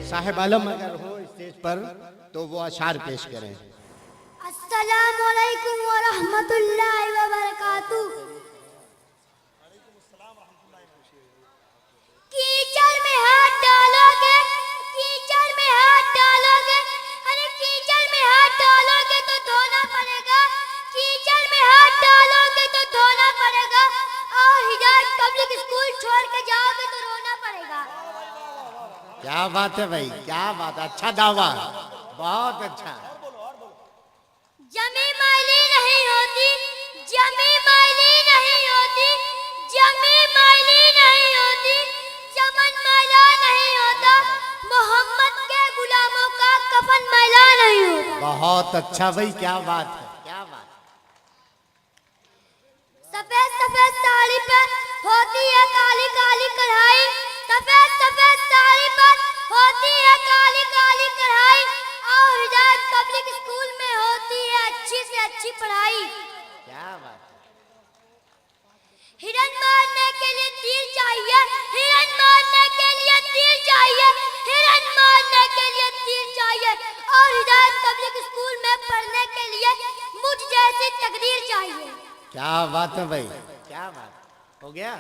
साहिब आलम अगर हो स्टेज पर तो वो अशार पेश करें। अस्सलामु अलैकुम व रहमतुल्लाहि व बरकातुहू। कीचड़ में हाथ डालोगे, कीचड़ में हाथ डालोगे, अरे कीचड़ में हाथ डालोगे तो धोना पड़ेगा, कीचड़ में हाथ डालोगे तो धोना पड़ेगा, और हिदायत पब्लिक स्कूल छोड़ के जाओगे तो रोना पड़ेगा। क्या बात है भाई, क्या बात, अच्छा दावा, बहुत अच्छा। जमी मैली नहीं होती, जमी मैली नहीं होती, जमी मैली नहीं होती, चमन मैला नहीं होता, मोहम्मद के गुलामों का कफन मैला नहीं होता। बहुत अच्छा भाई, क्या बात है, क्या बात। सफेद सफेद साड़ी पर होती है काली काली कढ़ाई, सफेद सफेद साड़ी पर होती है काली काली कढ़ाई, और हिदायत पब्लिक स्कूल में होती है अच्छी से अच्छी पढ़ाई। क्या बात। हिरन मारने के लिए तीर चाहिए, हिरन मारने के लिए तीर चाहिए, हिरन मारने के लिए तीर चाहिए, और हिदायत पब्लिक स्कूल में पढ़ने के लिए मुझ जैसी तकदीर चाहिए। क्या बात है भाई, क्या बात। हो गया।